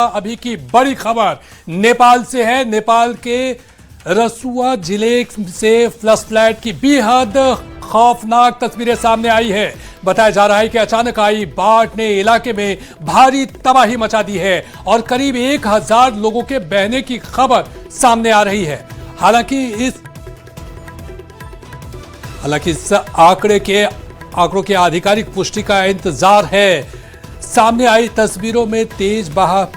अभी की बड़ी खबर नेपाल से है। नेपाल के रसुआ जिले से फ्लश फ्लैट की बेहद खौफनाक तस्वीरें सामने आई है। बताया जा रहा है कि अचानक आई बाढ़ ने इलाके में भारी तबाही मचा दी है और करीब 1000 लोगों के बहने की खबर सामने आ रही है। हालांकि इस आंकड़ों के आधिकारिक पुष्टि का इंतजार है। सामने आई तस्वीरों में तेज बहाव,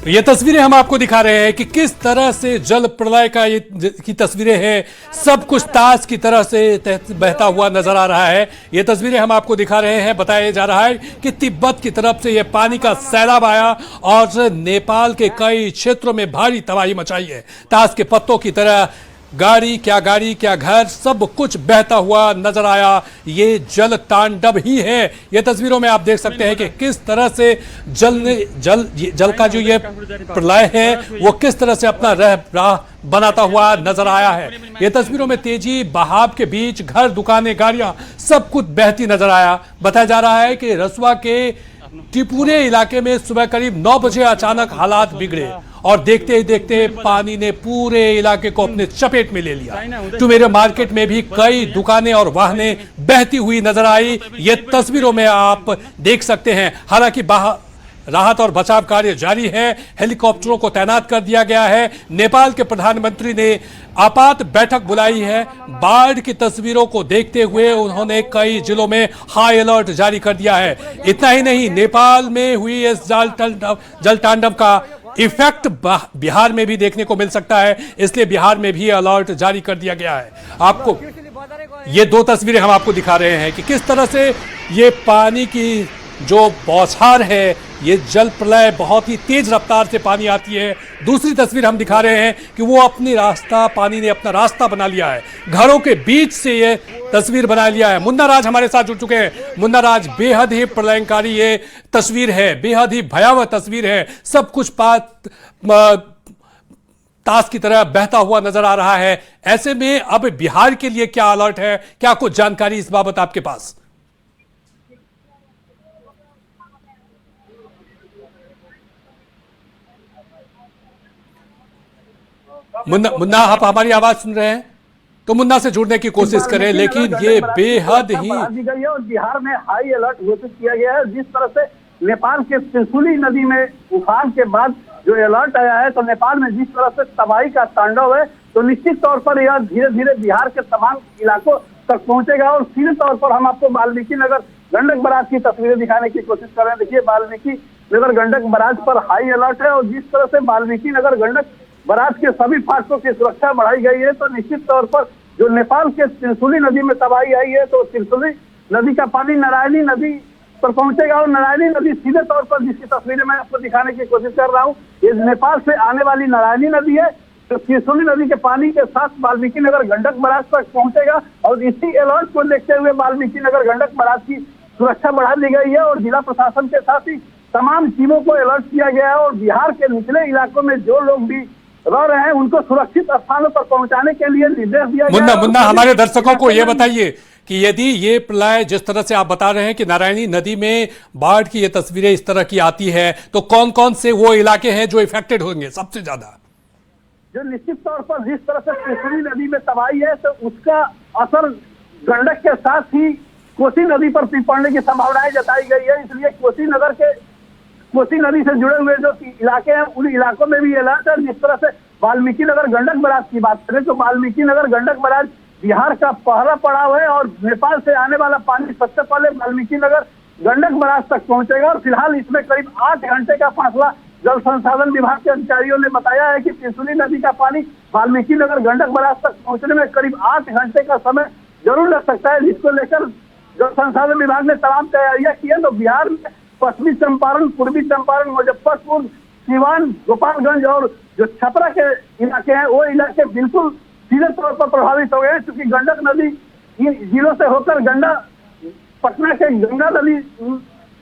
ये तस्वीरें हम आपको दिखा रहे हैं कि किस तरह से जल प्रलय की तस्वीरें हैं। सब कुछ ताश की तरह से बहता हुआ नजर आ रहा है। ये तस्वीरें हम आपको दिखा रहे हैं। बताया जा रहा है कि तिब्बत की तरफ से यह पानी का सैलाब आया और नेपाल के कई क्षेत्रों में भारी तबाही मचाई है। ताश के पत्तों की तरह गाड़ी क्या घर सब कुछ बहता हुआ नजर आया। ये जल तांडव ही है। ये तस्वीरों में आप देख सकते हैं कि किस तरह से जल का जो ये प्रलय है वो किस तरह से अपना राह बनाता हुआ नजर आया है। ये तस्वीरों में तेजी बहाव के बीच घर, दुकानें, गाड़ियां सब कुछ बहती नजर आया। बताया जा रहा है कि रसुआ के टिपुरे इलाके में सुबह करीब 9 बजे अचानक हालात बिगड़े और देखते ही देखते पानी ने पूरे इलाके को अपने चपेट में ले लिया। टुमेरे मार्केट में भी कई दुकानें और वाहनें बहती हुई नजर आई। ये तस्वीरों में आप देख सकते हैं। हालांकि राहत और बचाव कार्य जारी है। हेलीकॉप्टरों को तैनात कर दिया गया है। नेपाल के प्रधानमंत्री ने आपात बैठक बुलाई है। बाढ़ की तस्वीरों को देखते हुए उन्होंने कई जिलों में हाई अलर्ट जारी कर दिया है। इतना ही नहीं, नेपाल में हुई इस जल तांडव का इफेक्ट बिहार में भी देखने को मिल सकता है, इसलिए बिहार में भी अलर्ट जारी कर दिया गया है। आपको ये 2 तस्वीरें हम आपको दिखा रहे हैं कि किस तरह से ये पानी की जो बौछार है, ये जल प्रलय बहुत ही तेज रफ्तार से पानी आती है। दूसरी तस्वीर हम दिखा रहे हैं कि वो पानी ने अपना रास्ता बना लिया है। घरों के बीच से ये तस्वीर बना लिया है। मुन्ना राज हमारे साथ जुड़ चुके हैं। मुन्ना राज, बेहद ही प्रलयंकारी ये तस्वीर है, बेहद ही भयावह तस्वीर है। सब कुछ ताश की तरह बहता हुआ नजर आ रहा है। ऐसे में अब बिहार के लिए क्या अलर्ट है, क्या कुछ जानकारी इस बाबत आपके पास? मुन्ना, आप हमारी आवाज सुन रहे हैं तो मुन्ना से जुड़ने की कोशिश करें, लेकिन ये बेहद ही दी गई है और बिहार में हाई अलर्ट घोषित किया गया है। जिस तरह से नेपाल के त्रिशूली नदी में उफान के बाद जो अलर्ट आया है, तो नेपाल में जिस तरह से तबाही का तांडव है, तो निश्चित तौर पर यह धीरे धीरे बिहार के तमाम इलाकों तक पहुंचेगा। और सीधे तौर पर हम आपको वाल्मीकि नगर गंडक बराज की तस्वीरें दिखाने की कोशिश कर रहे हैं। देखिए, वाल्मीकि नगर गंडक बराज पर हाई अलर्ट है और जिस तरह से वाल्मीकि नगर गंडक बराज के सभी फाटकों की सुरक्षा बढ़ाई गई है, तो निश्चित तौर पर जो नेपाल के त्रिशूली नदी में तबाही आई है, तो त्रिशूली नदी का पानी नारायणी नदी पर पहुंचेगा और नारायणी नदी सीधे तौर पर, जिसकी तस्वीरें मैं आपको दिखाने की कोशिश कर रहा हूँ, ये नेपाल से आने वाली नारायणी नदी है। तो त्रिशूली नदी के पानी के साथ वाल्मीकि नगर गंडक बराज तक पहुंचेगा और इसी अलर्ट को देखते हुए वाल्मीकि नगर गंडक बराज की सुरक्षा बढ़ा दी गई है और जिला प्रशासन के साथ ही तमाम टीमों को अलर्ट किया गया है। और बिहार के निचले इलाकों में जो लोग भी रह रहे हैं उनको सुरक्षित स्थानों पर पहुंचाने के लिए निर्देश दिया गया। मुन्ना, हमारे दर्शकों को यह बताइए कि यदि ये प्रलय जिस तरह से आप बता रहे हैं कि नारायणी नदी में बाढ़ की ये तस्वीरें इस तरह की आती है, तो कौन कौन से वो इलाके हैं जो इफेक्टेड होंगे सबसे ज्यादा? जो निश्चित तौर पर जिस तरह से त्रिशूली नदी में तबाही है, तो उसका असर गंडक के साथ ही कोसी नदी पर भी पड़ने की संभावनाएं जताई गई है। इसलिए कोसी नदी से जुड़े हुए जो इलाके हैं, उन इलाकों में भी अलर्ट है। जिस तरह से वाल्मीकि नगर गंडक बराज की बात करें, तो वाल्मीकि नगर गंडक बराज बिहार का पहला पड़ाव है और नेपाल से आने वाला पानी सबसे पहले वाल्मीकि नगर गंडक बराज तक पहुंचेगा। और फिलहाल इसमें करीब 8 घंटे का फासला जल संसाधन विभाग के अधिकारियों ने बताया है कि त्रिशूली नदी का पानी वाल्मीकि नगर गंडक बराज तक पहुंचने में करीब 8 घंटे का समय जरूर लग सकता है, जिसको लेकर जल संसाधन विभाग ने तमाम तैयारियां की है। तो बिहार में पश्चिमी चंपारण, पूर्वी चंपारण, मुजफ्फरपुर, सीवान, गोपालगंज और जो छपरा के इलाके हैं, वो इलाके बिल्कुल सीधे तौर पर प्रभावित हो गए हैं, क्योंकि गंडक नदी इन जिलों से होकर पटना के गंगा नदी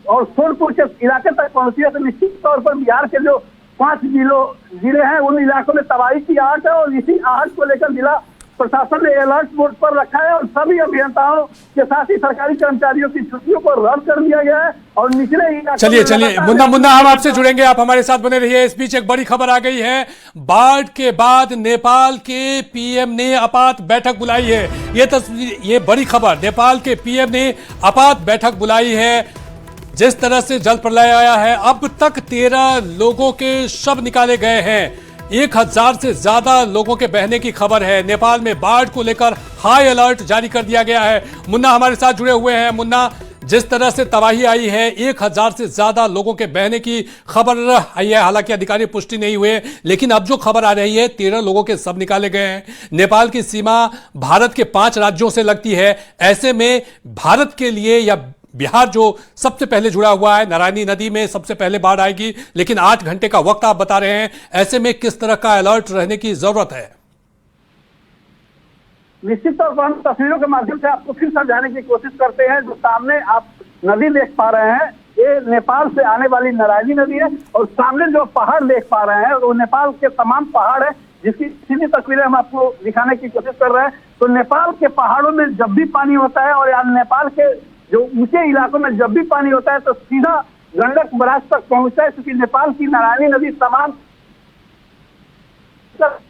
और सोनपुर के इलाके तक पहुंची है। तो निश्चित तौर पर बिहार के जो 5 जिले हैं, उन इलाकों में तबाही की आहट है और इसी आहट को लेकर जिला प्रशासन ने अलर्ट मोड पर रखा है और सभी अभियंताओं के साथ ही सरकारी कर्मचारियों की छुट्टियों को रद्द कर दिया गया है और निचले इलाकों में चलिए मुन्ना हम आपसे जुड़ेंगे, आप हमारे साथ बने रहिए। इस बीच एक बड़ी खबर आ गई है, बाढ़ के बाद नेपाल के पीएम ने आपात बैठक बुलाई है। ये बड़ी खबर, नेपाल के पीएम ने आपात बैठक बुलाई है। जिस तरह से जल प्रलय आया है, अब तक 13 लोगों के शव निकाले गए हैं, 1000 से ज्यादा लोगों के बहने की खबर है। नेपाल में बाढ़ को लेकर हाई अलर्ट जारी कर दिया गया है। मुन्ना हमारे साथ जुड़े हुए हैं। मुन्ना, जिस तरह से तबाही आई है, 1000 से ज्यादा लोगों के बहने की खबर आई है, हालांकि अधिकारी पुष्टि नहीं हुए, लेकिन अब जो खबर आ रही है 13 लोगों के शव निकाले गए हैं। नेपाल की सीमा भारत के 5 राज्यों से लगती है। ऐसे में भारत के लिए या बिहार जो सबसे पहले जुड़ा हुआ है, नारायणी नदी में सबसे पहले बाढ़ आएगी, लेकिन 8 घंटे का वक्त आप बता रहे हैं। ऐसे में किस तरह का अलर्ट रहने की जरूरत है? निश्चित तौर पर हम तस्वीरों के माध्यम से आपको फिर समझाने की कोशिश करते हैं। जो सामने आप नदी देख पा रहे हैं, ये नेपाल से आने वाली नारायणी नदी है और सामने जो पहाड़ देख पा रहे हैं वो नेपाल के तमाम पहाड़ है, जिसकी सीधी तस्वीरें हम आपको दिखाने की कोशिश कर रहे हैं। तो नेपाल के पहाड़ों में जब भी पानी होता है और यहाँ नेपाल के जो ऊंचे इलाकों में जब भी पानी होता है तो सीधा गंडक बराज तक पहुंचता है, क्योंकि नेपाल की नारायणी नदी तमाम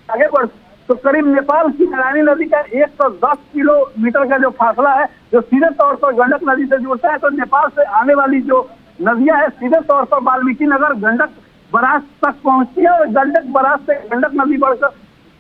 आगे बढ़, तो करीब नेपाल की नारायणी नदी का 110 किलोमीटर का जो फासला है, जो सीधे तौर पर गंडक नदी से जुड़ता है। तो नेपाल से आने वाली जो नदियां है सीधे तौर पर वाल्मीकि नगर गंडक बराज तक पहुंचती है और गंडक बराज से गंडक नदी बढ़कर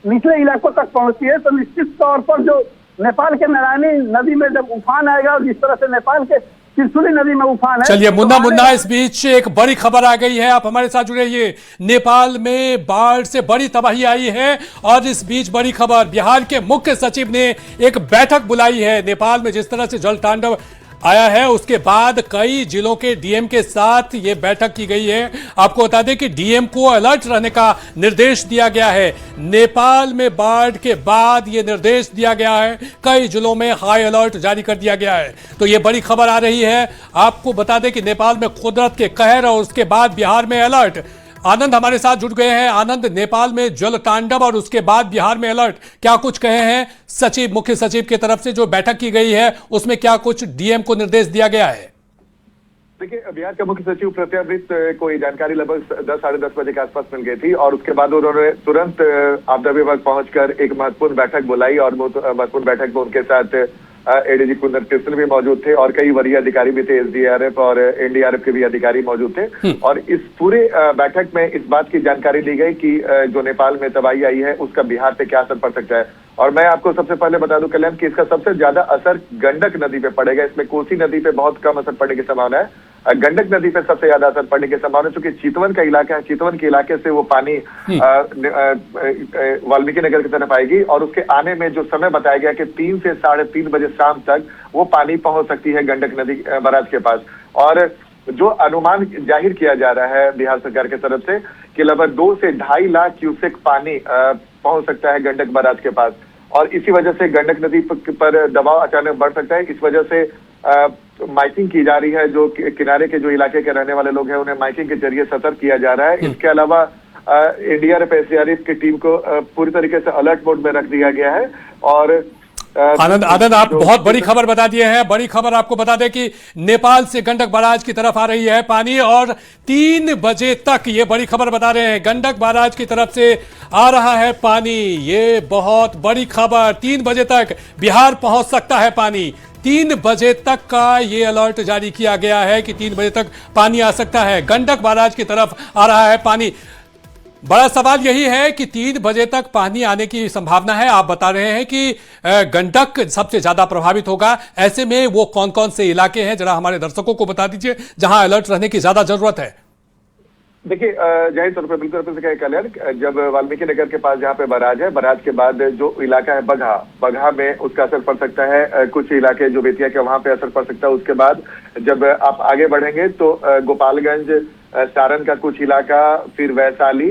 निचले इलाकों तक पहुंचती है। तो निश्चित तौर पर जो नेपाल के नारायणी नदी में जब उफान आएगा और जिस तरह से नेपाल के त्रिशूली नदी में उफान है। चलिए मुन्ना, इस बीच एक बड़ी खबर आ गई है, आप हमारे साथ जुड़े रहिए। नेपाल में बाढ़ से बड़ी तबाही आई है और इस बीच बड़ी खबर, बिहार के मुख्य सचिव ने एक बैठक बुलाई है। नेपाल में जिस तरह से जल तांडव आया है, उसके बाद कई जिलों के डीएम के साथ ये बैठक की गई है। आपको बता दें कि डीएम को अलर्ट रहने का निर्देश दिया गया है। नेपाल में बाढ़ के बाद ये निर्देश दिया गया है, कई जिलों में हाई अलर्ट जारी कर दिया गया है। तो ये बड़ी खबर आ रही है। आपको बता दें कि नेपाल में कुदरत के कहर और उसके बाद बिहार में अलर्ट। आनंद हमारे साथ जुड़ गए हैं। आनंद, नेपाल में जल तांडव और उसके बाद बिहार में अलर्ट, क्या कुछ कहे हैं सचिव, मुख्य सचिव की तरफ से जो बैठक की गई है उसमें क्या कुछ डीएम को निर्देश दिया गया है? देखिए, बिहार के मुख्य सचिव प्रत्यावृत को ये जानकारी लगभग 10 साढ़े 10 बजे के आसपास मिल गई थी और उसके बाद उन्होंने तुरंत आपदा विभाग पहुंचकर एक महत्वपूर्ण बैठक बुलाई और महत्वपूर्ण बैठक में उनके साथ एडीजी कुंदन कृष्ण भी मौजूद थे और कई वरीय अधिकारी भी थे, एसडीआरएफ और एनडीआरएफ के भी अधिकारी मौजूद थे। और इस पूरे बैठक में इस बात की जानकारी ली गई कि जो नेपाल में तबाही आई है उसका बिहार पे क्या असर पड़ सकता है। और मैं आपको सबसे पहले बता दूं कल्याण कि इसका सबसे ज्यादा असर गंडक नदी पे पड़ेगा। इसमें कोसी नदी पे बहुत कम असर पड़ने की संभावना है। गंडक नदी पे सबसे ज्यादा असर पड़ने की संभावना, चूंकि चितवन का इलाका है, चितवन के इलाके से वो पानी वाल्मीकि नगर की तरफ आएगी और उसके आने में जो समय बताया गया कि 3 से 3:30 बजे शाम तक वो पानी पहुंच सकती है गंडक नदी बराज के पास। और जो अनुमान जाहिर किया जा रहा है बिहार सरकार की तरफ से कि लगभग 2 से 2.5 लाख क्यूसेक पानी पहुंच सकता है गंडक बराज के पास और इसी वजह से गंडक नदी पर दबाव अचानक बढ़ सकता है। इस वजह से माइकिंग की जा रही है। जो किनारे के जो इलाके के रहने वाले लोग हैं उन्हें माइकिंग के जरिए सतर्क किया जा रहा है। इसके अलावा एनडीआरएफ एसडीआरएफ की टीम को पूरी तरीके से अलर्ट मोड में रख दिया गया है। और आनंद, आप बहुत बड़ी खबर बता दिए हैं। बड़ी खबर आपको बता दें कि नेपाल से गंडक बराज की तरफ आ रही है पानी और 3 बजे तक, ये बड़ी खबर बता रहे हैं, गंडक बराज की तरफ से आ रहा है पानी। ये बहुत बड़ी खबर, 3 बजे तक बिहार पहुंच सकता है पानी। 3 बजे तक का ये अलर्ट जारी किया गया है कि 3 बजे तक पानी आ सकता है, गंडक बराज की तरफ आ रहा है पानी। बड़ा सवाल यही है कि 3 बजे तक पानी आने की संभावना है। आप बता रहे हैं कि गंडक सबसे ज्यादा प्रभावित होगा। ऐसे में वो कौन कौन से इलाके हैं, जरा हमारे दर्शकों को बता दीजिए जहां अलर्ट रहने की ज्यादा जरूरत है। देखिए, जाहिर तौर पर बिल्कुल कल्याण, जब वाल्मीकि नगर के पास जहाँ पे बराज है, बराज के बाद जो इलाका है बगहा में उसका असर पड़ सकता है। कुछ इलाके जो बेतिया के वहां पे असर पड़ सकता है। उसके बाद जब आप आगे बढ़ेंगे तो गोपालगंज, सारण का कुछ इलाका, फिर वैशाली,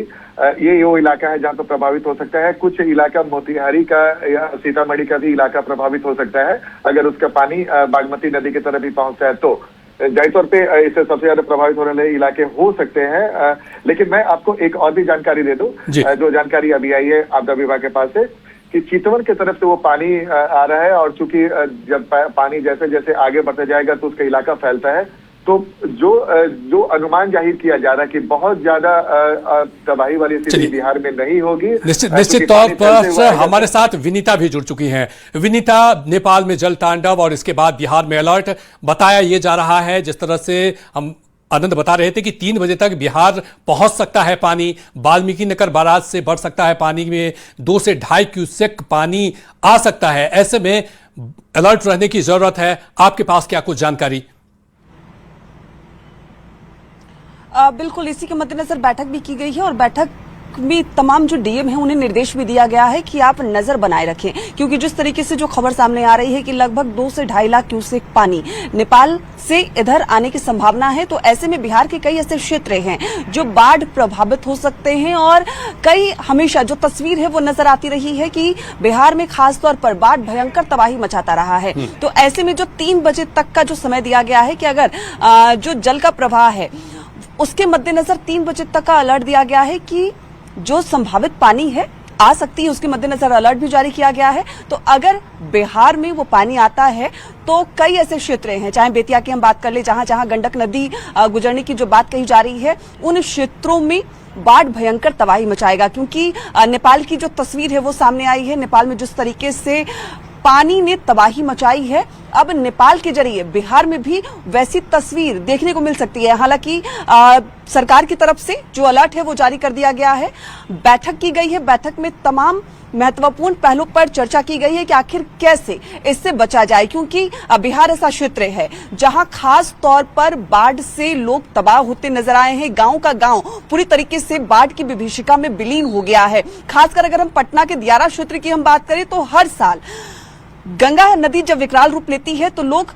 ये वो इलाका है जहाँ पे प्रभावित हो सकता है। कुछ इलाका मोतिहारी का या सीतामढ़ी का भी इलाका प्रभावित हो सकता है अगर उसका पानी बागमती नदी की तरफ भी पहुंचता है। तो जाहिर तौर पे इससे सबसे ज्यादा प्रभावित होने वाले इलाके हो सकते हैं। लेकिन मैं आपको एक और भी जानकारी दे दूं, जो जानकारी अभी आई है आपदा विभाग के पास से कि चितवन की तरफ से वो पानी आ रहा है, और चूंकि जब पानी जैसे जैसे आगे बढ़ता जाएगा तो उसका इलाका फैलता है। तो जो अनुमान जाहिर किया जा रहा है कि बहुत ज्यादा तबाही वाली स्थिति बिहार में नहीं होगी। निश्चित तौर पर हमारे साथ विनीता भी जुड़ चुकी हैं। विनीता, नेपाल में जल तांडव और इसके बाद बिहार में अलर्ट बताया ये जा रहा है, जिस तरह से हम आनंद बता रहे थे कि 3 बजे तक बिहार पहुंच सकता है पानी, वाल्मीकि नगर बाराज से बढ़ सकता है पानी में 2 से 2.5 क्यूसेक पानी आ सकता है। ऐसे में अलर्ट रहने की जरूरत है। आपके पास क्या कुछ जानकारी? बिल्कुल, इसी के मद्देनजर बैठक भी की गई है और बैठक में तमाम जो डीएम हैं उन्हें निर्देश भी दिया गया है कि आप नजर बनाए रखें, क्योंकि जिस तरीके से जो खबर सामने आ रही है कि लगभग 2 से 2.5 लाख क्यूसेक पानी नेपाल से इधर आने की संभावना है, तो ऐसे में बिहार के कई ऐसे क्षेत्र हैं जो बाढ़ प्रभावित हो सकते हैं। और कई हमेशा जो तस्वीर है वो नजर आती रही है कि बिहार में खासतौर पर बाढ़ भयंकर तबाही मचाता रहा है। तो ऐसे में जो 3 बजे तक का जो समय दिया गया है कि अगर जो जल का प्रवाह है उसके मद्देनजर 3 बजे तक का अलर्ट दिया गया है कि जो संभावित पानी है आ सकती है, उसके मद्देनजर अलर्ट भी जारी किया गया है। तो अगर बिहार में वो पानी आता है तो कई ऐसे क्षेत्र हैं, चाहे बेतिया की हम बात कर ले, जहां जहां गंडक नदी गुजरने की जो बात कही जा रही है, उन क्षेत्रों में बाढ़ भयंकर तबाही मचाएगा। क्योंकि नेपाल की जो तस्वीर है वो सामने आई है, नेपाल में जिस तरीके से पानी ने तबाही मचाई है, अब नेपाल के जरिए बिहार में भी वैसी तस्वीर देखने को मिल सकती है। हालांकि सरकार की तरफ से जो अलर्ट है वो जारी कर दिया गया है। बैठक की गई है, बैठक में तमाम महत्वपूर्ण पहलुओं पर चर्चा की गई है कि आखिर कैसे इससे बचा जाए, क्योंकि बिहार ऐसा क्षेत्र है जहां खास तौर पर बाढ़ से लोग तबाह होते नजर आए हैं। गांव का गांव पूरी तरीके से बाढ़ की विभीषिका में विलीन हो गया है। खासकर अगर हम पटना के दियारा क्षेत्र की हम बात करें तो हर साल गंगा नदी जब विकराल रूप लेती है तो लोग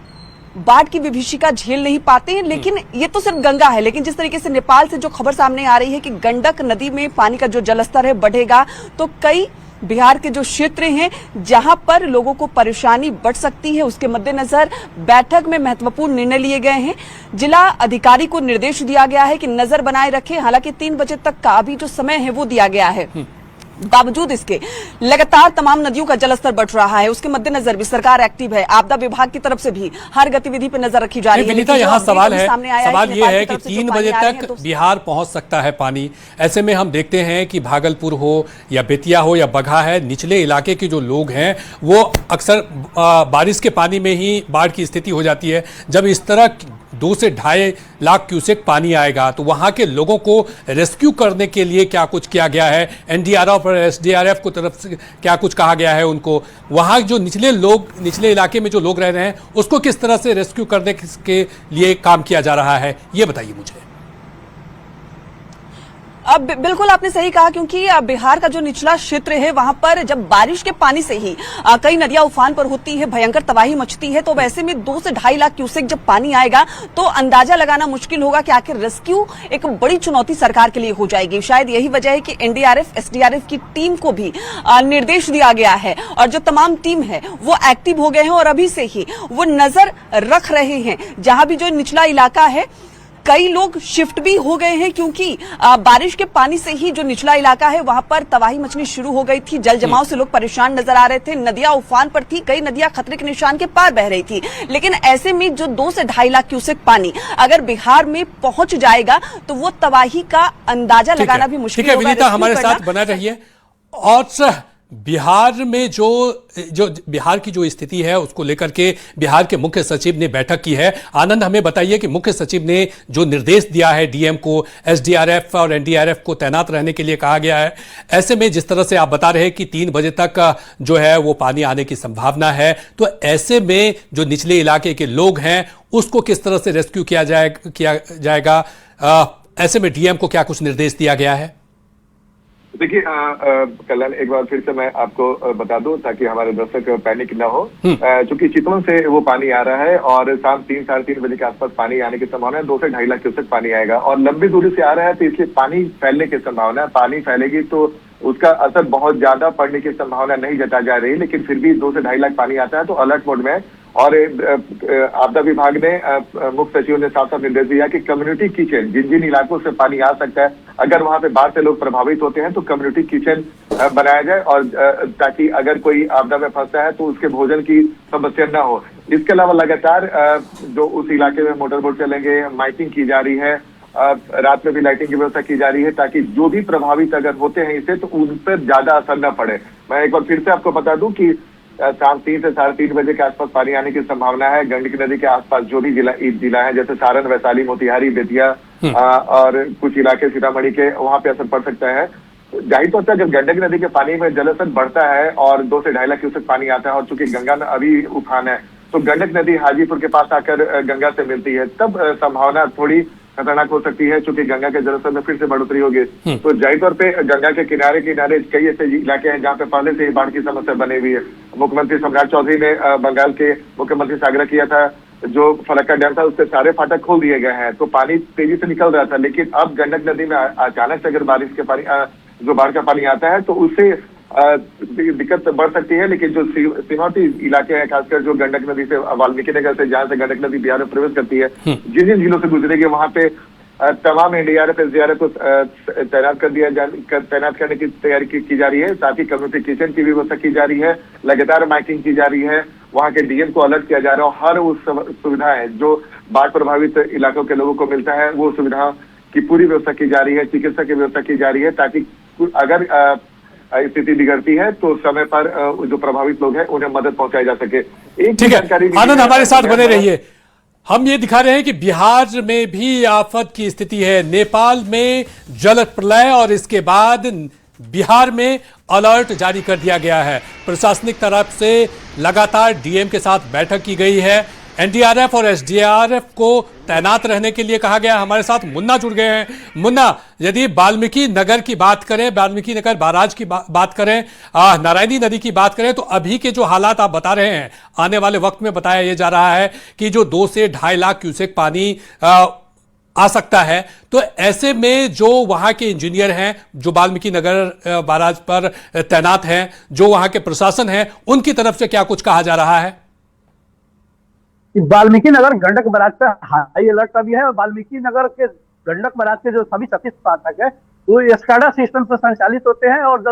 बाढ़ की विभीषिका झेल नहीं पाते हैं। लेकिन ये तो सिर्फ गंगा है, लेकिन जिस तरीके से नेपाल से जो खबर सामने आ रही है कि गंडक नदी में पानी का जो जलस्तर है बढ़ेगा, तो कई बिहार के जो क्षेत्र हैं जहां पर लोगों को परेशानी बढ़ सकती है, उसके मद्देनजर बैठक में महत्वपूर्ण निर्णय लिए गए हैं। जिला अधिकारी को निर्देश दिया गया है कि नजर बनाए रखें। हालांकि 3 बजे तक का अभी जो समय है वो दिया गया है, बावजूद इसके लगातार तमाम नदियों का जलस्तर बढ़ रहा है। उसके मद्देनजर भी सरकार एक्टिव है, आपदा विभाग की तरफ से भी हर गतिविधि पर नजर रखी जा रही है। विनीता, यहाँ सवाल ये है कि 3 बजे तक बिहार पहुंच सकता है पानी। ऐसे में हम देखते हैं कि भागलपुर हो या बेतिया हो या बगहा है, निचले इलाके के जो लोग हैं वो अक्सर बारिश के पानी में ही बाढ़ की स्थिति हो जाती है। जब इस तरह 2 से 2.5 लाख क्यूसेक पानी आएगा तो वहां के लोगों को रेस्क्यू करने के लिए क्या कुछ किया गया है? एनडीआरएफ और एसडीआरएफ को तरफ से क्या कुछ कहा गया है उनको? वहां जो निचले इलाके में जो लोग रह रहे हैं उसको किस तरह से रेस्क्यू करने के लिए काम किया जा रहा है, ये बताइए मुझे। अब बिल्कुल आपने सही कहा, क्योंकि बिहार का जो निचला क्षेत्र है वहां पर जब बारिश के पानी से ही कई नदियां उफान पर होती है, भयंकर तबाही मचती है, तो वैसे में 2 से 2.5 लाख क्यूसेक जब पानी आएगा तो अंदाजा लगाना मुश्किल होगा कि आखिर रेस्क्यू एक बड़ी चुनौती सरकार के लिए हो जाएगी। शायद यही वजह है कि एनडीआरएफ एसडीआरएफ की टीम को भी निर्देश दिया गया है और जो तमाम टीम है वो एक्टिव हो गए हैं और अभी से ही वो नजर रख रहे हैं। जहां भी जो निचला इलाका है कई लोग शिफ्ट भी हो गए हैं, क्योंकि बारिश के पानी से ही जो निचला इलाका है वहां पर तबाही मचनी शुरू हो गई थी। जल जमाव से लोग परेशान नजर आ रहे थे, नदियां उफान पर थी, कई नदियां खतरे के निशान के पार बह रही थी। लेकिन ऐसे में जो 2 से 2.5 लाख क्यूसेक पानी अगर बिहार में पहुंच जाएगा तो वो तबाही का अंदाजा लगाना भी मुश्किल होगा। विनीता, हमारे साथ बना रहिए। और बिहार में जो बिहार की जो स्थिति है उसको लेकर के बिहार के मुख्य सचिव ने बैठक की है। आनंद, हमें बताइए कि मुख्य सचिव ने जो निर्देश दिया है डीएम को, एसडीआरएफ और एनडीआरएफ को तैनात रहने के लिए कहा गया है। ऐसे में जिस तरह से आप बता रहे हैं कि 3 बजे तक जो है वो पानी आने की संभावना है, तो ऐसे में जो निचले इलाके के लोग हैं उसको किस तरह से रेस्क्यू किया जाएगा? ऐसे में डीएम को क्या कुछ निर्देश दिया गया है? देखिए कल्याण, एक बार फिर से मैं आपको बता दूं ताकि हमारे दर्शक पैनिक ना हो। चूंकि चितवन से वो पानी आ रहा है और शाम 3 साढ़े 3 बजे के आसपास पानी आने की संभावना है। 2 से 2.5 लाख क्यूसेक पानी आएगा और लंबी दूरी से आ रहा है, तो इसलिए पानी फैलने की संभावना है। पानी फैलेगी तो उसका असर बहुत ज्यादा पड़ने की संभावना नहीं जता जा रही, लेकिन फिर भी 2 से 2.5 लाख पानी आता है तो अलर्ट मोड में है। और आपदा विभाग ने मुख्य सचिव ने साफ साफ निर्देश दिया कि कम्युनिटी किचन जिन जिन इलाकों से पानी आ सकता है, अगर वहां पे बाढ़ से लोग प्रभावित होते हैं तो कम्युनिटी किचन बनाया जाए, और ताकि अगर कोई आपदा में फंसता है तो उसके भोजन की समस्या न हो। इसके अलावा लगातार जो उस इलाके में मोटर बोट चलेंगे, माइकिंग की जा रही है, रात में भी लाइटिंग की व्यवस्था की जा रही है, ताकि जो भी प्रभावित अगर होते हैं इससे तो उन पर ज्यादा असर न पड़े। मैं एक बार फिर से आपको बता दूं कि शाम 3 से 3:30 बजे के आसपास पानी आने की संभावना है। गंडकी नदी के आसपास जो भी जिला है, जैसे सारण, वैशाली, मोतिहारी, बेतिया और कुछ इलाके सीतामढ़ी के, वहां पे असर पड़ सकता है। जाहिर तौर पर जब गंडक नदी के पानी में जलस्तर बढ़ता है और 2 से 2.5 लाख क्यूसेक पानी आता है, और चूंकि गंगा अभी उफान है, तो गंडक नदी हाजीपुर के पास आकर गंगा से मिलती है, तब संभावना थोड़ी खतरनाक हो सकती है, क्योंकि गंगा के जलस्तर में फिर से बढ़ोतरी होगी। तो जाहिर तौर पे गंगा के किनारे किनारे कई ऐसे इलाके हैं जहाँ पे पहले से ही बाढ़ की समस्या बनी हुई है। मुख्यमंत्री सम्राट चौधरी ने बंगाल के मुख्यमंत्री से आग्रह किया था, जो फरक्का डैम था उसके सारे फाटक खोल दिए गए हैं, तो पानी तेजी से निकल रहा था। लेकिन अब गंडक नदी में अचानक से अगर बारिश के पानी जो बाढ़ का पानी आता है तो उससे दिक्कत बढ़ सकती है। लेकिन जो सीमावर्ती इलाके हैं, खासकर जो गंडक नदी से वाल्मीकि नगर से, जहाँ से गंडक नदी बिहार में प्रवेश करती है, जिन जिन जिलों से गुजरेगी वहां पे तमाम एनडीआरएफ, एसडीआरएफ को तैनात करने की तैयारी की जा रही है। साथ ही कम्युनिटी किचन की व्यवस्था की जा रही है, लगातार माइकिंग की जा रही है, वहाँ के डीएम को अलर्ट किया जा रहा है, और हर उस सुविधा है जो बाढ़ प्रभावित इलाकों के लोगों को मिलता है, वो सुविधा की पूरी व्यवस्था की जा रही है। चिकित्सा की व्यवस्था की जा रही है, ताकि अगर स्थिति बिगड़ती है तो समय पर जो प्रभावित लोग हैं उन्हें मदद पहुंचाई जा सके। एक ठीक है, आनंद हमारे साथ बने हमारा... रहिए। हम ये दिखा रहे हैं कि बिहार में भी आफत की स्थिति है, नेपाल में जल प्रलय, और इसके बाद बिहार में अलर्ट जारी कर दिया गया है। प्रशासनिक तरफ से लगातार डीएम के साथ बैठक की गई है, एनडीआरएफ और एसडीआरएफ को तैनात रहने के लिए कहा गया। हमारे साथ मुन्ना जुड़ गए हैं। मुन्ना, यदि वाल्मीकि नगर की बात करें, वाल्मीकि नगर बैराज की बात करें, नारायणी नदी की बात करें, तो अभी के जो हालात आप बता रहे हैं, आने वाले वक्त में बताया यह जा रहा है कि जो 2 से 2.5 लाख क्यूसेक पानी आ सकता है, तो ऐसे में जो वहां के इंजीनियर हैं, जो वाल्मीकि नगर बैराज पर तैनात हैं, जो वहां के प्रशासन है, उनकी तरफ से क्या कुछ कहा जा रहा है? वाल्मीकि नगर गंडक बैराज पे हाई अलर्ट अभी है। और वाल्मीकि नगर के गंडक बैराज के जो सभी 36 फाटक है वो एस्काडा सिस्टम से संचालित होते हैं, और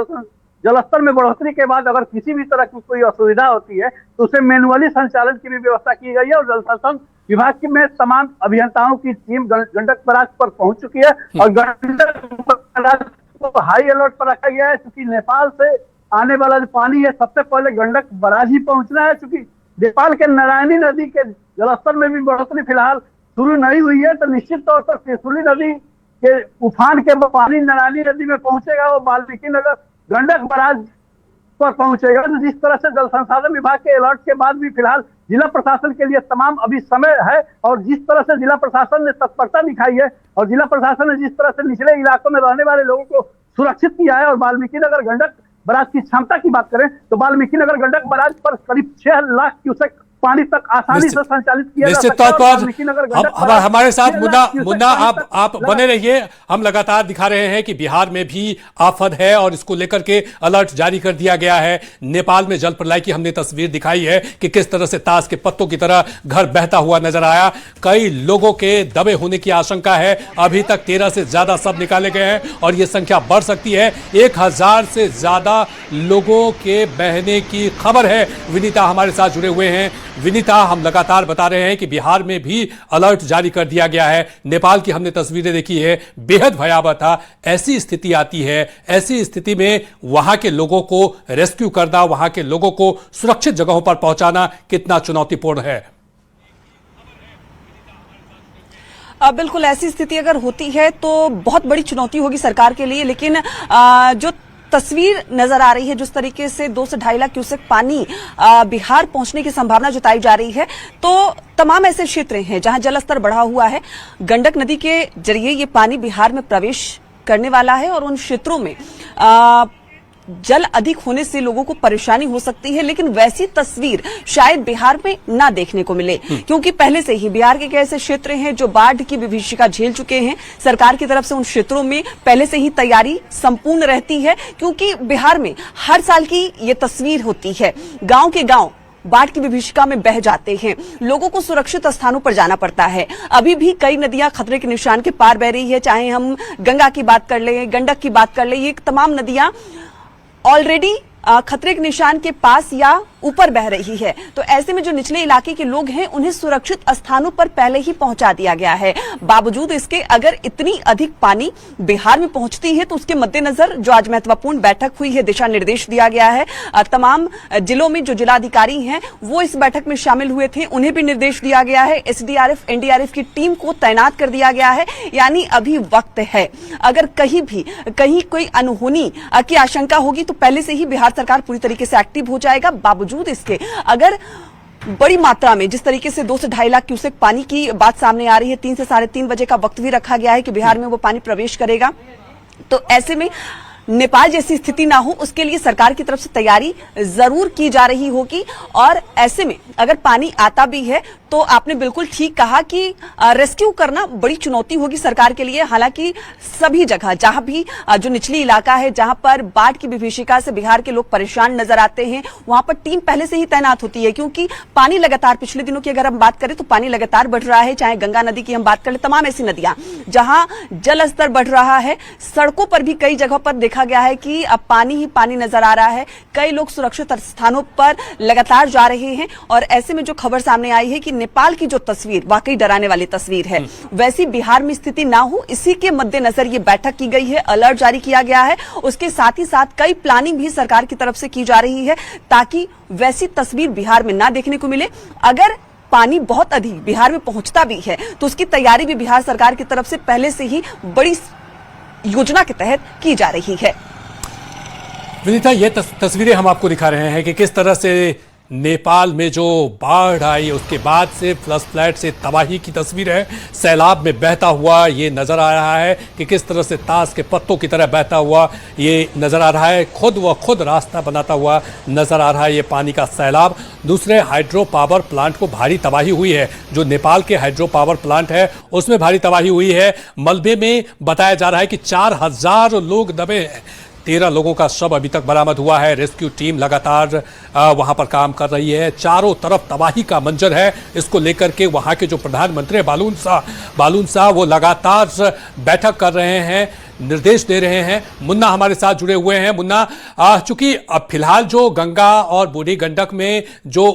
जलस्तर में बढ़ोतरी के बाद अगर किसी भी तरह की कोई असुविधा होती है तो उसे मैनुअली संचालन की भी व्यवस्था की गई है। और जल संसाधन विभाग की में तमाम अभियंताओं की टीम गंडक बैराज पर पहुंच चुकी है, और गंडक बैराज को हाई अलर्ट पर रखा गया है, क्योंकि नेपाल से आने वाला जो पानी है सबसे पहले गंडक बैराज ही पहुंचना है। चूंकि नेपाल के नारायणी नदी के जलस्तर में भी बढ़ोतरी फिलहाल शुरू नहीं हुई है, तो निश्चित तौर पर त्रिशूली नदी के उफान के पानी नारायणी नदी में पहुंचेगा, वो वाल्मीकि नगर गंडक बैराज पर पहुंचेगा। तो जिस तरह से जल संसाधन विभाग के अलर्ट के बाद भी फिलहाल जिला प्रशासन के लिए तमाम अभी समय है, और जिस तरह से जिला प्रशासन ने तत्परता दिखाई है, और जिला प्रशासन ने जिस तरह से निचले इलाकों में रहने वाले लोगों को सुरक्षित किया है, और वाल्मीकि नगर गंडक बैराज की क्षमता की बात करें तो वाल्मीकि नगर गंडक बैराज पर करीब 6 लाख क्यूसेक पानी तक आसानी से संचालित किया जा सकता है। निश्चित तौर पर हमारे साथ मुन्ना आप बने रहिए। हम लगातार दिखा रहे हैं कि बिहार में भी आफत है, और इसको लेकर के अलर्ट जारी कर दिया गया है। नेपाल में जल प्रलय की हमने तस्वीर दिखाई है कि किस तरह से ताश के पत्तों की तरह घर बहता हुआ नजर आया। कई लोगों के दबे होने की आशंका है। अभी तक 13 से ज्यादा शव निकाले गए हैं, और यह संख्या बढ़ सकती है। 1000 से ज्यादा लोगों के बहने की खबर है। विनीता हमारे साथ जुड़े हुए हैं। विनीता, हम लगातार बता रहे हैं कि बिहार में भी अलर्ट जारी कर दिया गया है। नेपाल की हमने तस्वीरें देखी है, बेहद भयावह था। ऐसी स्थिति आती है, ऐसी स्थिति में वहां के लोगों को रेस्क्यू करना, वहां के लोगों को सुरक्षित जगहों पर पहुंचाना कितना चुनौतीपूर्ण है। बिल्कुल, ऐसी स्थिति अगर होती है तो बहुत बड़ी चुनौती होगी सरकार के लिए। लेकिन जो तस्वीर नजर आ रही है, जिस तरीके से 2 से 2.5 लाख क्यूसेक पानी बिहार पहुंचने की संभावना जताई जा रही है, तो तमाम ऐसे क्षेत्र हैं जहां जलस्तर बढ़ा हुआ है। गंडक नदी के जरिए ये पानी बिहार में प्रवेश करने वाला है, और उन क्षेत्रों में जल अधिक होने से लोगों को परेशानी हो सकती है। लेकिन वैसी तस्वीर शायद बिहार में ना देखने को मिले, क्योंकि पहले से ही बिहार के ऐसे क्षेत्र हैं जो बाढ़ की विभीषिका झेल चुके हैं। सरकार की तरफ से उन क्षेत्रों में पहले से ही तैयारी संपूर्ण रहती है, क्योंकि बिहार में हर साल की ये तस्वीर होती है। गांव के गांव बाढ़ की विभीषिका में बह जाते हैं। लोगों को सुरक्षित स्थानों पर जाना पड़ता है। अभी भी कई नदियां खतरे के निशान के पार बह रही है, चाहे हम गंगा की बात कर लें, गंडक की बात कर लें, ये तमाम नदियां ऑलरेडी खतरे के निशान के पास या ऊपर बह रही है। तो ऐसे में जो निचले इलाके के लोग हैं उन्हें सुरक्षित स्थानों पर पहले ही पहुंचा दिया गया है। बावजूद इसके अगर इतनी अधिक पानी बिहार में पहुंचती है तो उसके मद्देनजर जो आज महत्वपूर्ण बैठक हुई है, दिशा निर्देश दिया गया है। तमाम जिलों में जो जिलाधिकारी हैं वो इस बैठक में शामिल हुए थे, उन्हें भी निर्देश दिया गया है। एसडीआरएफ एनडीआरएफ की टीम को तैनात कर दिया गया है। यानी अभी वक्त है, अगर कहीं कोई अनहोनी की आशंका होगी तो पहले से ही बिहार सरकार पूरी तरीके से एक्टिव हो जाएगा। बावजूद इसके अगर बड़ी मात्रा में जिस तरीके से 2 से 2.5 लाख क्यूसेक पानी की बात सामने आ रही है, 3 से 3:30 बजे का वक्त भी रखा गया है कि बिहार में वो पानी प्रवेश करेगा, तो ऐसे में नेपाल जैसी स्थिति ना हो उसके लिए सरकार की तरफ से तैयारी जरूर की जा रही होगी। और ऐसे में अगर पानी आता भी है तो आपने बिल्कुल ठीक कहा कि रेस्क्यू करना बड़ी चुनौती होगी सरकार के लिए। हालांकि सभी जगह जहां भी जो निचली इलाका है, जहां पर बाढ़ की विभीषिका से बिहार के लोग परेशान नजर आते हैं, वहां पर टीम पहले से ही तैनात होती है, क्योंकि पानी लगातार पिछले दिनों की अगर हम बात करें तो पानी लगातार बढ़ रहा है। चाहे गंगा नदी की हम बात करें, तमाम ऐसी नदियां जहां जल स्तर बढ़ रहा है, सड़कों पर भी कई जगह पर देखा गया है कि अब पानी ही पानी नजर आ रहा है। कई लोग सुरक्षित स्थानों पर लगातार जा रहे हैं। और ऐसे में जो खबर सामने आई है कि नेपाल की जो तस्वीर वाकई डराने वाली तस्वीर है, वैसी बिहार में स्थिति ना हो, इसी के मद्देनजर ये बैठक की गई है, अलर्ट जारी किया गया है। उसके साथ ही साथ कई प्लानिंग भी सरकार की तरफ से की जा रही है ताकि वैसी तस्वीर बिहार में ना देखने को मिले। अगर पानी बहुत अधिक बिहार में पहुंचता भी है तो उसकी तैयारी भी बिहार सरकार की तरफ से पहले से ही बड़ी योजना के तहत की जा रही है। विनीता, ये तस्वीरें हम आपको दिखा रहे हैं कि किस तरह से नेपाल में जो बाढ़ आई उसके बाद से फ्लश फ्लड से तबाही की तस्वीर है। सैलाब में बहता हुआ ये नज़र आ रहा है कि किस तरह से ताश के पत्तों की तरह बहता हुआ ये नज़र आ रहा है। खुद रास्ता बनाता हुआ नज़र आ रहा है ये पानी का सैलाब। दूसरे हाइड्रो पावर प्लांट को भारी तबाही हुई है। जो नेपाल के हाइड्रो पावर प्लांट है उसमें भारी तबाही हुई है। मलबे में बताया जा रहा है कि 4000 लोग दबे हैं। 13 लोगों का शव अभी तक बरामद हुआ है। रेस्क्यू टीम लगातार वहां पर काम कर रही है। चारों तरफ तबाही का मंजर है। इसको लेकर के वहां के जो प्रधानमंत्री हैं बालून शाह वो लगातार बैठक कर रहे हैं, निर्देश दे रहे हैं। मुन्ना हमारे साथ जुड़े हुए हैं। मुन्ना, चूंकि अब फिलहाल जो गंगा और बूढ़ी गंडक में जो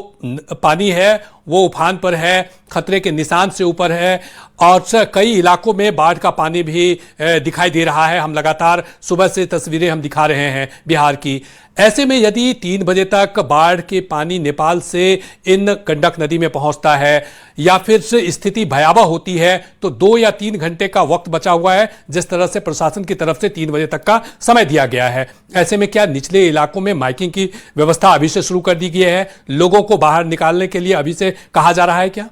पानी है वो उफान पर है, खतरे के निशान से ऊपर है और कई इलाकों में बाढ़ का पानी भी दिखाई दे रहा है। हम लगातार सुबह से तस्वीरें हम दिखा रहे हैं बिहार की। ऐसे में यदि 3 बजे तक बाढ़ के पानी नेपाल से इन गंडक नदी में पहुंचता है या फिर से स्थिति भयावह होती है तो 2 या 3 घंटे का वक्त बचा हुआ है, जिस तरह से प्रशासन की तरफ से 3 बजे तक का समय दिया गया है। ऐसे में क्या निचले इलाकों में माइकिंग की व्यवस्था अभी से शुरू कर दी गई है? लोगों को बाहर निकालने के लिए अभी से कहा जा रहा है क्या?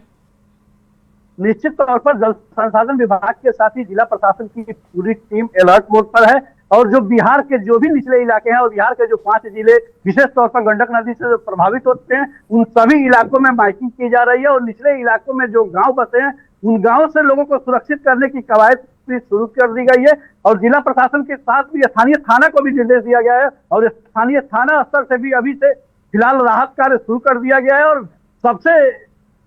निश्चित तौर पर जल संसाधन विभाग के साथ ही जिला प्रशासन की पूरी टीम अलर्ट मोड पर है। और जो बिहार के जो भी निचले इलाके हैं और बिहार के जो 5 जिले विशेष तौर पर गंडक नदी से प्रभावित होते हैं, उन सभी इलाकों में माइकिंग की जा रही है। और निचले इलाकों में जो गांव बसे हैं उन गांवों से लोगों को सुरक्षित करने की कवायद भी शुरू कर दी गई है। और जिला प्रशासन के साथ भी स्थानीय थाना को भी निर्देश दिया गया है और स्थानीय थाना स्तर से भी अभी से फिलहाल राहत कार्य शुरू कर दिया गया है। और सबसे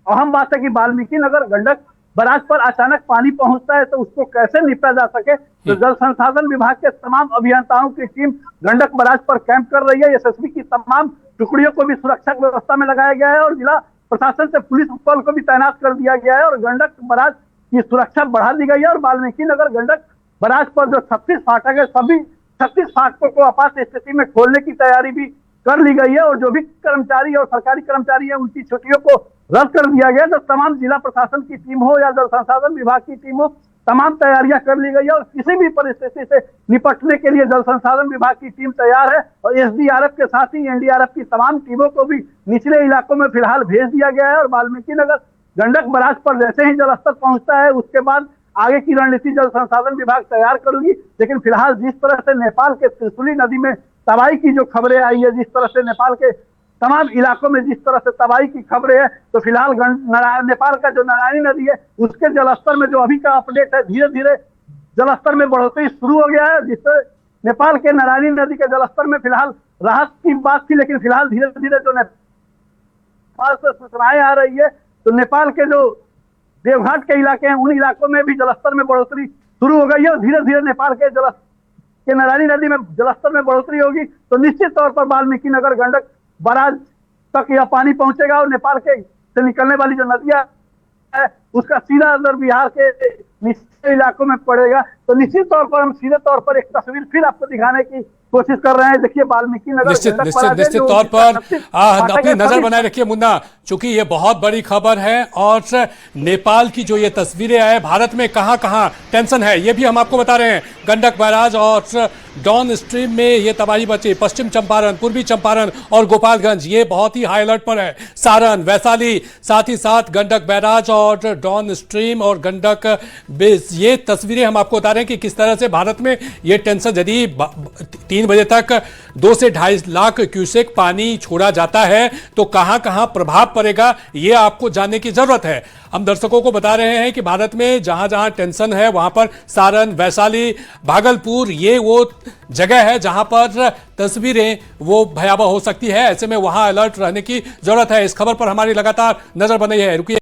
अहम बात है कि वाल्मीकि नगर गंडक बराज पर अचानक पानी पहुंचता है तो उसको कैसे निपटा जा सके, तो जल संसाधन विभाग के तमाम अभियंताओं की टीम गंडक बराज पर कैंप कर रही है। एसएसबी की तमाम टुकड़ियों को भी सुरक्षा व्यवस्था में लगाया गया है और जिला प्रशासन से पुलिस बल को भी तैनात कर दिया गया है और गंडक बराज की सुरक्षा बढ़ा दी गई है। और वाल्मीकि नगर गंडक बराज पर जो 36 फाटक है, सभी 36 फाटकों को आपात स्थिति में खोलने की तैयारी भी कर ली गई है। और जो भी कर्मचारी और सरकारी कर्मचारी है उनकी छुट्टियों को रद्द कर दिया गया। तो तमाम जिला प्रशासन की टीम हो या जल संसाधन विभाग की टीम हो, तमाम तैयारियां कर ली गई है और किसी भी परिस्थिति से निपटने के लिए जल संसाधन विभाग की टीम तैयार है। और एसडीआरएफ के साथ ही एनडीआरएफ की तमाम टीमों को भी निचले इलाकों में फिलहाल भेज दिया गया है। और वाल्मीकि नगर गंडक बराज पर जैसे ही जलस्तर पहुंचता है उसके बाद आगे की रणनीति जल संसाधन विभाग तैयार करेगी। लेकिन फिलहाल जिस तरह से नेपाल के त्रिशुली नदी में तबाही की जो खबरें आई है, जिस तरह से नेपाल के तमाम इलाकों में जिस तरह से तबाही की खबरें हैं, तो फिलहाल नेपाल का जो नारायणी नदी है उसके जलस्तर में जो अभी का अपडेट है, धीरे धीरे जलस्तर में बढ़ोतरी शुरू हो गया है। जिससे नेपाल के नारायणी नदी के जलस्तर में फिलहाल राहत की बात थी, लेकिन फिलहाल धीरे धीरे जो नेपाल से सूचनाएं आ रही है, तो नेपाल के जो देवघाट के इलाके हैं उन इलाकों में भी जलस्तर में बढ़ोतरी शुरू हो गई है और धीरे धीरे नेपाल के नारायणी नदी में जलस्तर में बढ़ोतरी होगी तो निश्चित तौर पर वाल्मीकि नगर गंडक बराज तक यह पानी पहुंचेगा और नेपाल के से निकलने वाली जो नदियां है उसका सीधा अंदर बिहार के निचले इलाकों में पड़ेगा। तो निश्चित तौर पर हम सीधे तौर पर एक तस्वीर फिर आपको दिखाने की कोशिश कर रहे हैं। देखिए वाल्मीकि नगर निश्चित तौर पर अपनी नजर बनाए रखिए मुन्ना, चूंकि ये बहुत बड़ी खबर है और नेपाल की जो ये तस्वीरें आए, भारत में कहां कहां टेंशन है ये भी हम आपको बता रहे हैं। गंडक बैराज और डॉन स्ट्रीम में ये तबाही मची, पश्चिम चंपारण, पूर्वी चंपारण और गोपालगंज ये बहुत ही हाई अलर्ट पर है। सारण, वैशाली, साथ ही साथ गंडक बैराज और डॉन स्ट्रीम और गंडक बेस, ये तस्वीरें हम आपको बता रहे हैं कि किस तरह से भारत में ये टेंशन, यदि 3 बजे तक 2 से 2.5 लाख क्यूसेक पानी छोड़ा जाता है तो कहां कहां प्रभाव पड़ेगा ये आपको जानने की जरूरत है। हम दर्शकों को बता रहे हैं कि भारत में जहां जहां टेंशन है वहां पर सारण, वैशाली, भागलपुर ये वो जगह है जहां पर तस्वीरें वो भयावह हो सकती है। ऐसे में वहां अलर्ट रहने की जरूरत है। इस खबर पर हमारी लगातार नजर बनी है। रुकिए।